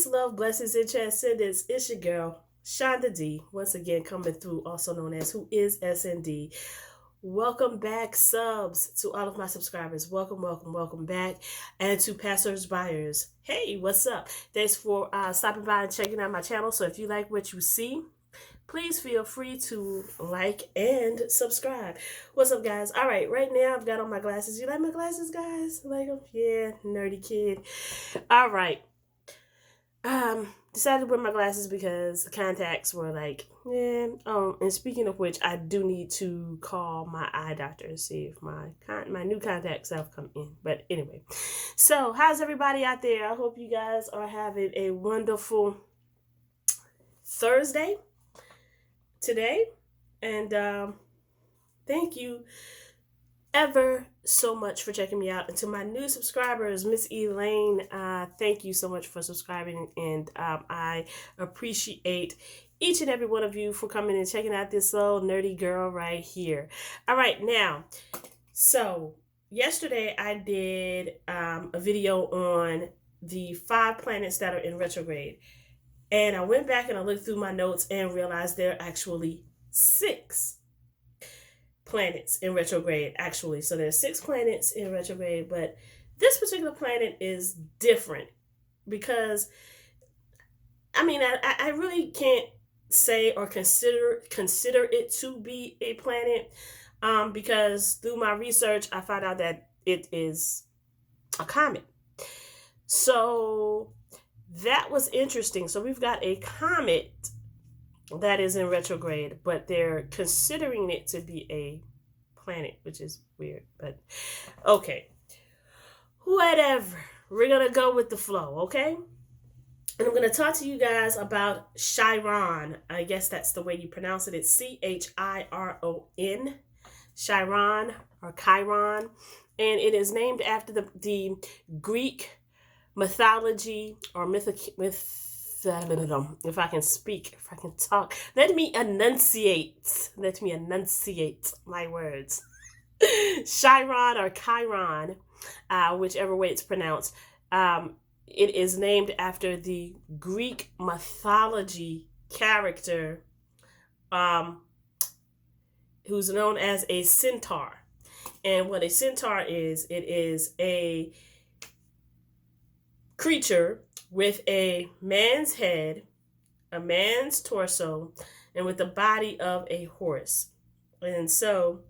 Peace, love, blessings, and transcendence. It's your girl, Shunda D, once again coming through, also known as Who is SND. Welcome back, subs, to all of my subscribers. Welcome, welcome, welcome back. And to passers buyers. Hey, what's up? Thanks for stopping by and checking out my channel. So if you like what you see, please feel free to like and subscribe. What's up, guys? All right, right now I've got on my glasses. You like my glasses, guys? Like them? Yeah, nerdy kid. All right. Decided to wear my glasses because the contacts were like, yeah. And speaking of which, I do need to call my eye doctor and see if my new contacts have come in. But anyway, so how's everybody out there? I hope you guys are having a wonderful Thursday today, and thank you ever so much for checking me out. And to my new subscribers, Miss Elaine, thank you so much for subscribing, and I appreciate each and every one of you for coming and checking out this little nerdy girl right here. All right, now, so yesterday I did a video on the 5 planets that are in retrograde, and I went back and I looked through my notes and realized there are actually 6 planets in retrograde, actually. So there's 6 planets in retrograde, but this particular planet is different because, I mean, I really can't say or consider it to be a planet, because through my research, I found out that it is a comet. So that was interesting. So we've got a comet that is in retrograde, but they're considering it to be a planet, which is weird, but okay. Whatever. We're going to go with the flow, okay? And I'm going to talk to you guys about Chiron. I guess that's the way you pronounce it. It's Chiron. Chiron or Chiron. And it is named after the Greek mythology or if I can speak, if I can talk, let me enunciate my words. Chiron or Chiron, whichever way it's pronounced, it is named after the Greek mythology character, who's known as a Centaur. And what a Centaur is, it is a creature with a man's head, a man's torso, and with the body of a horse. And so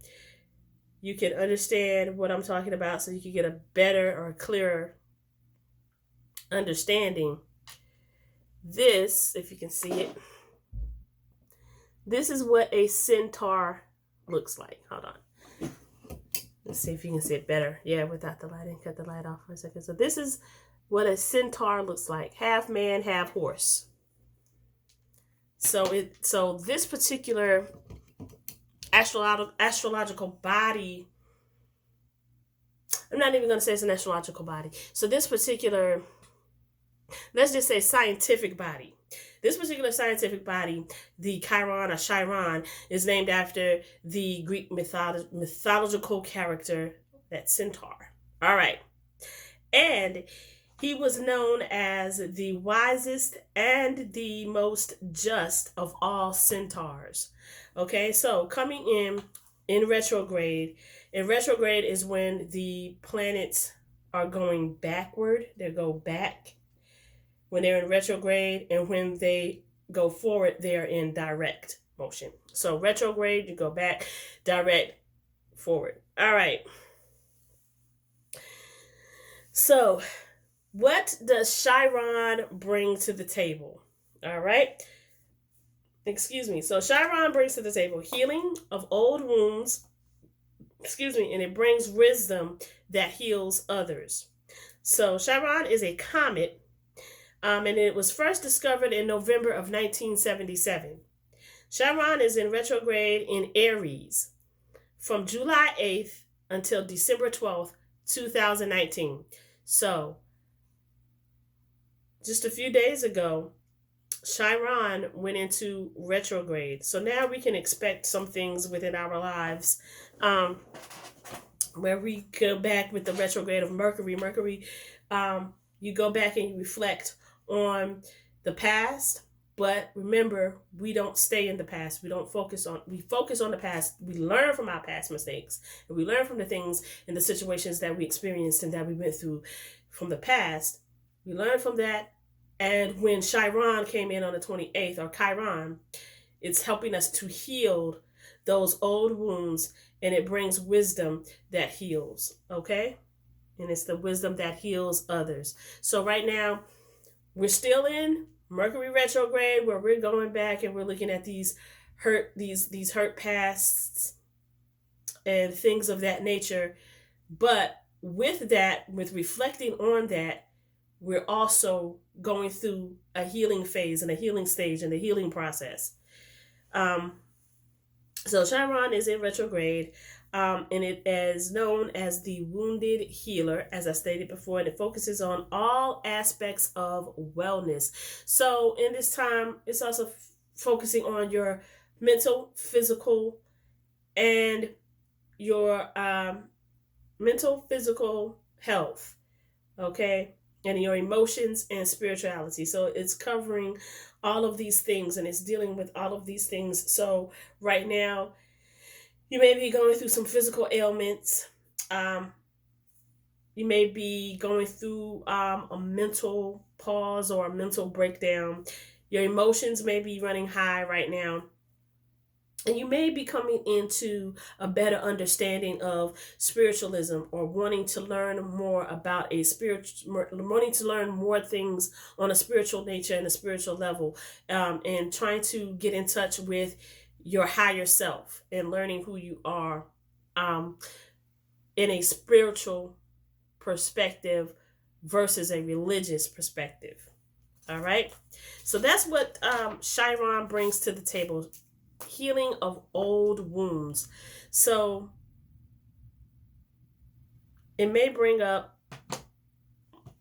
you can understand what I'm talking about, so you can get a better or a clearer understanding. This, if you can see it, this is what a Centaur looks like. Hold on. Let's see if you can see it better. Yeah, without the light. I didn't cut the light off for a second. So this is what a Centaur looks like. Half man, half horse. So this particular astrological body, I'm not even going to say it's an astrological body. So this particular, let's just say scientific body. This particular scientific body, the Chiron or Chiron, is named after the Greek mythological character, that Centaur. All right. And he was known as the wisest and the most just of all centaurs. Okay, so coming in retrograde. In retrograde is when the planets are going backward. They go back when they're in retrograde, and when they go forward, they are in direct motion. So retrograde, you go back, direct, forward. All right. So what does Chiron bring to the table? All right. Excuse me. So Chiron brings to the table healing of old wounds. And it brings wisdom that heals others. So Chiron is a comet, and it was first discovered in November of 1977. Chiron is in retrograde in Aries from July 8th until December 12th, 2019. So just a few days ago, Chiron went into retrograde. So now we can expect some things within our lives, where we go back with the retrograde of Mercury. You go back and you reflect on the past. But remember, we don't stay in the past. We focus on the past. We learn from our past mistakes, and we learn from the things and the situations that we experienced and that we went through from the past. We learn from that. And when Chiron came in on the 28th, or Chiron, it's helping us to heal those old wounds, and it brings wisdom that heals. Okay? And it's the wisdom that heals others. So right now, we're still in Mercury retrograde, where we're going back and we're looking at these hurt pasts and things of that nature. But with that, with reflecting on that, we're also going through a healing phase and a healing stage and a healing process. So Chiron is in retrograde, and it is known as the wounded healer, as I stated before, and it focuses on all aspects of wellness. So in this time, it's also focusing on your mental, physical, and your mental, physical health, okay, and your emotions and spirituality. So it's covering all of these things, and it's dealing with all of these things. So right now, you may be going through some physical ailments. You may be going through a mental pause or a mental breakdown. Your emotions may be running high right now. And you may be coming into a better understanding of spiritualism, or wanting to learn more about wanting to learn more things on a spiritual nature and a spiritual level, and trying to get in touch with your higher self and learning who you are in a spiritual perspective versus a religious perspective. All right. So that's what Chiron brings to the table. Healing of old wounds. So it may bring up,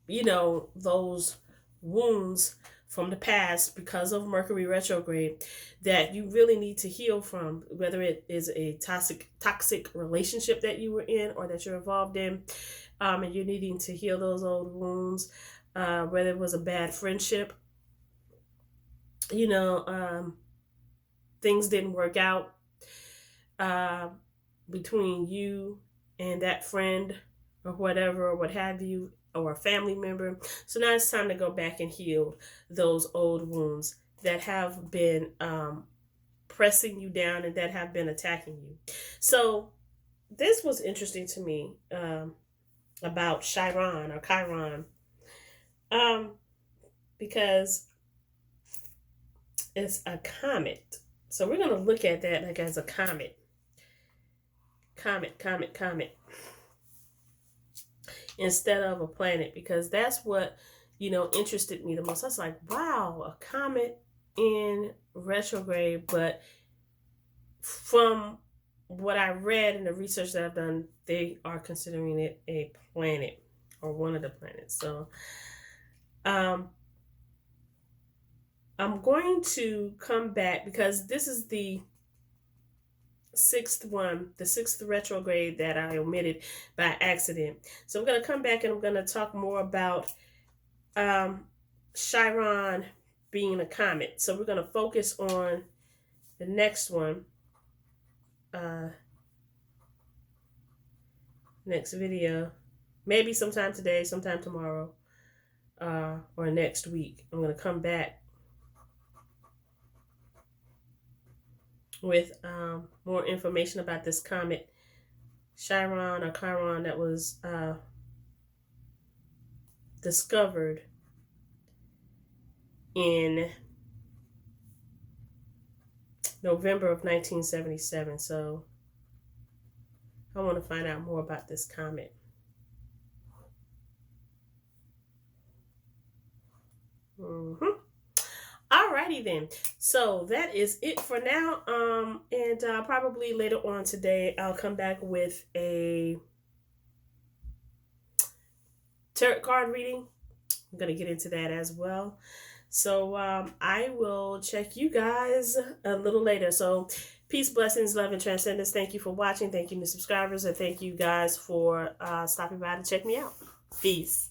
those wounds from the past because of Mercury retrograde that you really need to heal from, whether it is a toxic relationship that you were in or that you're involved in, and you're needing to heal those old wounds, whether it was a bad friendship, things didn't work out between you and that friend or whatever, or what have you, or a family member. So now it's time to go back and heal those old wounds that have been pressing you down and that have been attacking you. So this was interesting to me about Chiron or Chiron, because it's a comet. So we're going to look at that like as a comet. Comet. Instead of a planet, because that's what, interested me the most. I was like, wow, a comet in retrograde. But from what I read and the research that I've done, they are considering it a planet, or one of the planets. So I'm going to come back, because this is the sixth retrograde that I omitted by accident. So I'm going to come back and I'm going to talk more about Chiron being a comet. So we're going to focus on the next one, next video, maybe sometime today, sometime tomorrow, or next week. I'm going to come back with more information about this comet, Chiron or Chiron, that was discovered in November of 1977. So I want to find out more about this comet. Alrighty then. So that is it for now. And probably later on today, I'll come back with a tarot card reading. I'm going to get into that as well. So I will check you guys a little later. So peace, blessings, love, and transcendence. Thank you for watching. Thank you, new subscribers. And thank you guys for stopping by to check me out. Peace.